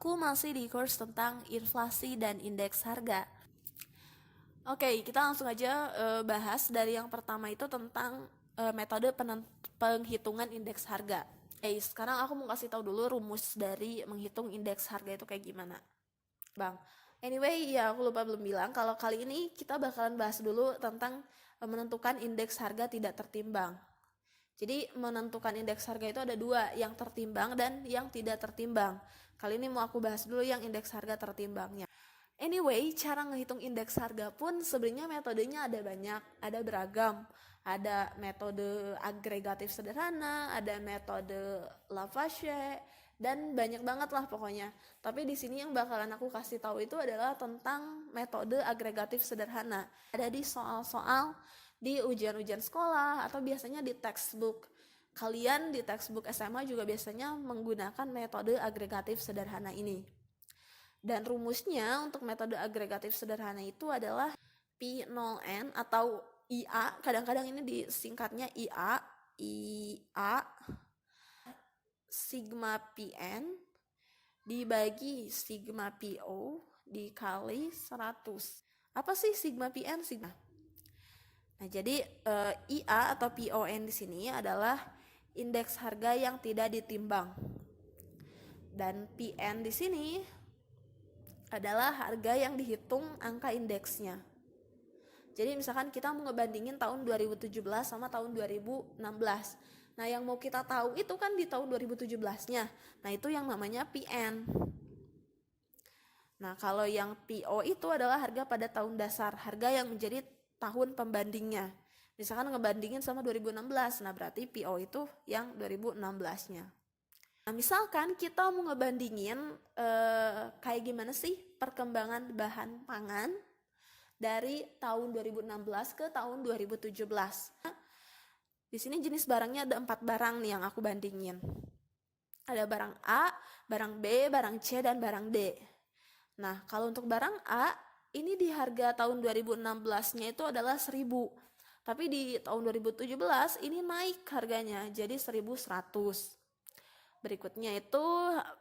Aku masih di course tentang inflasi dan indeks harga. Oke, kita langsung aja bahas dari yang pertama itu tentang metode penghitungan indeks harga. Sekarang aku mau kasih tahu dulu rumus dari menghitung indeks harga itu kayak gimana. Bang, anyway, ya aku lupa belum bilang kalau kali ini kita bakalan bahas dulu tentang menentukan indeks harga tidak tertimbang. Jadi menentukan indeks harga itu ada dua, yang tertimbang dan yang tidak tertimbang. Kali ini mau aku bahas dulu yang indeks harga tertimbangnya. Anyway, cara ngehitung indeks harga pun sebenarnya metodenya ada banyak, ada beragam. Ada metode agregatif sederhana, ada metode Lavoisier, dan banyak banget lah pokoknya. Tapi di sini yang bakalan aku kasih tahu itu adalah tentang metode agregatif sederhana. Ada di soal-soal di ujian-ujian sekolah atau biasanya di textbook. Kalian di textbook SMA juga biasanya menggunakan metode agregatif sederhana ini. Dan rumusnya untuk metode agregatif sederhana itu adalah P0N atau IA, kadang-kadang ini disingkatnya IA sigma PN dibagi sigma PO dikali 100. Apa sih sigma PN? Sigma. Nah, jadi IA atau PON di sini adalah indeks harga yang tidak ditimbang. Dan PN di sini adalah harga yang dihitung angka indeksnya. Jadi misalkan kita mau ngebandingin tahun 2017 sama tahun 2016. Nah, yang mau kita tahu itu kan di tahun 2017-nya. Nah, itu yang namanya PN. Nah, kalau yang PO itu adalah harga pada tahun dasar, harga yang menjadi tahun pembandingnya. Misalkan ngebandingin sama 2016, nah berarti PO itu yang 2016-nya. Nah, misalkan kita mau ngebandingin kayak gimana sih perkembangan bahan pangan dari tahun 2016 ke tahun 2017. Di sini jenis barangnya ada 4 barang nih yang aku bandingin. Ada barang A, barang B, barang C, dan barang D. Nah, kalau untuk barang A, ini di harga tahun 2016-nya itu adalah 1.000. Tapi di tahun 2017 ini naik harganya jadi 1.100. Berikutnya itu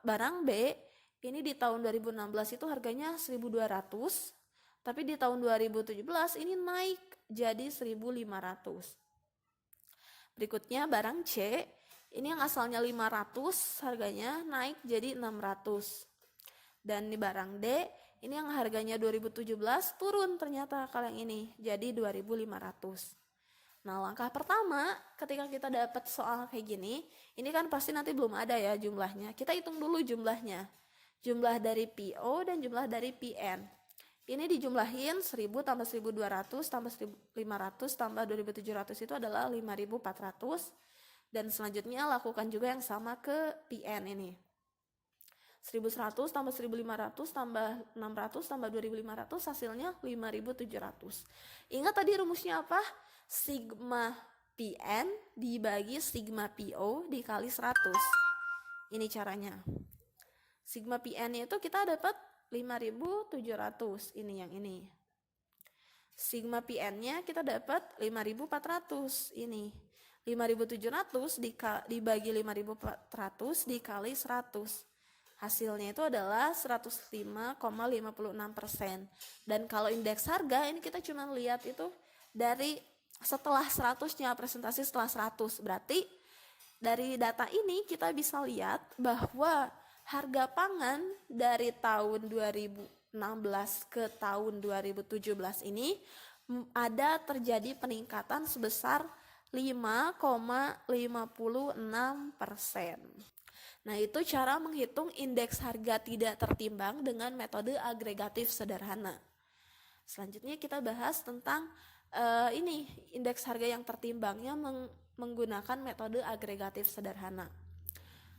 barang B, ini di tahun 2016 itu harganya 1.200, tapi di tahun 2017 ini naik jadi 1.500. Berikutnya barang C, ini yang asalnya 500 harganya naik jadi 600. Dan di barang D, ini yang harganya 2017 turun ternyata kalau yang ini jadi 2.500. Nah, langkah pertama ketika kita dapat soal kayak gini, ini kan pasti nanti belum ada ya jumlahnya. Kita hitung dulu jumlahnya. Jumlah dari PO dan jumlah dari PN. Ini dijumlahin 1.000 tambah 1.200 tambah 1.500 tambah 2.700 itu adalah 5.400. Dan selanjutnya lakukan juga yang sama ke PN ini. 1.100 tambah 1.500 tambah 600 tambah 2.500 hasilnya 5.700. Ingat tadi rumusnya apa? Sigma PN dibagi sigma PO dikali 100. Ini caranya. Sigma PN itu kita dapat 5.700. Ini yang ini. Sigma PN-nya kita dapat 5.400. Ini. 5.700 dibagi 5.400 dikali 100. Hasilnya itu adalah 105,56%. Dan kalau indeks harga ini kita cuma lihat itu dari setelah 100-nya, presentasi setelah 100. Berarti dari data ini kita bisa lihat bahwa harga pangan dari tahun 2016 ke tahun 2017 ini ada terjadi peningkatan sebesar 5,56%. Nah, itu cara menghitung indeks harga tidak tertimbang dengan metode agregatif sederhana. Selanjutnya kita bahas tentang ini indeks harga yang tertimbangnya menggunakan metode agregatif sederhana.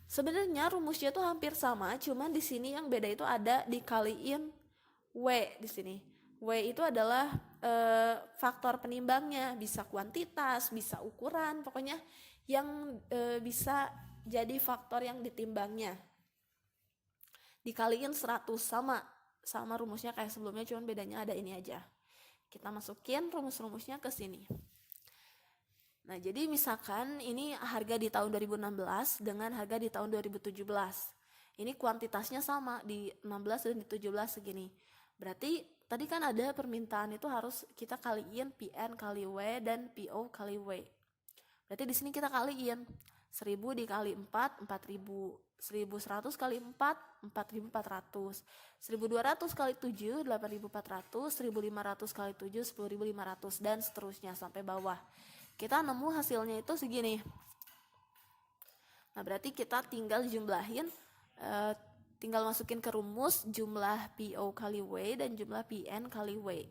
Sebenarnya rumusnya itu hampir sama, cuman di sini yang beda itu ada dikaliin W di sini. W itu adalah faktor penimbangnya, bisa kuantitas, bisa ukuran, pokoknya yang bisa jadi faktor yang ditimbangnya. Dikaliin 100 sama rumusnya kayak sebelumnya, cuman bedanya ada ini aja. Kita masukin rumus-rumusnya ke sini. Nah, jadi misalkan ini harga di tahun 2016 dengan harga di tahun 2017. Ini kuantitasnya sama di 16 dan di 17 segini. Berarti tadi kan ada permintaan itu harus kita kaliin PN kali W dan PO kali W. Berarti di sini kita kaliin 1000 dikali 4, 4000. 1100 kali 4, 4400. 1200 kali 7, 8400. 1500 kali 7, 10500 dan seterusnya sampai bawah. Kita nemu hasilnya itu segini. Nah, berarti kita tinggal jumlahin, tinggal masukin ke rumus jumlah PO kali W dan jumlah PN kali W.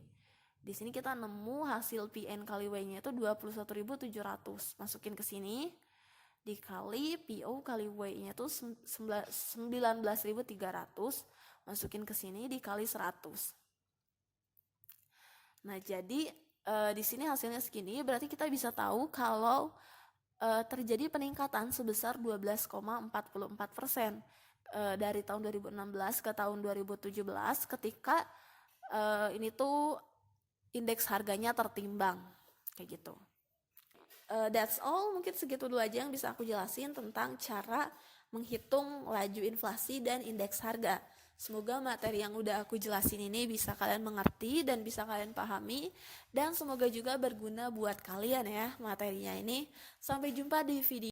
Di sini kita nemu hasil PN kali W-nya itu 21.700. Masukin ke sini dikali PO kali W-nya itu 19.300. Masukin ke sini dikali 100. Nah, jadi di sini hasilnya segini, berarti kita bisa tahu kalau terjadi peningkatan sebesar 12,44% dari tahun 2016 ke tahun 2017 ketika ini tuh indeks harganya tertimbang kayak gitu. That's all, mungkin segitu dulu aja yang bisa aku jelasin tentang cara menghitung laju inflasi dan indeks harga. Semoga materi yang udah aku jelasin ini bisa kalian mengerti dan bisa kalian pahami, dan semoga juga berguna buat kalian ya materinya ini. Sampai jumpa di video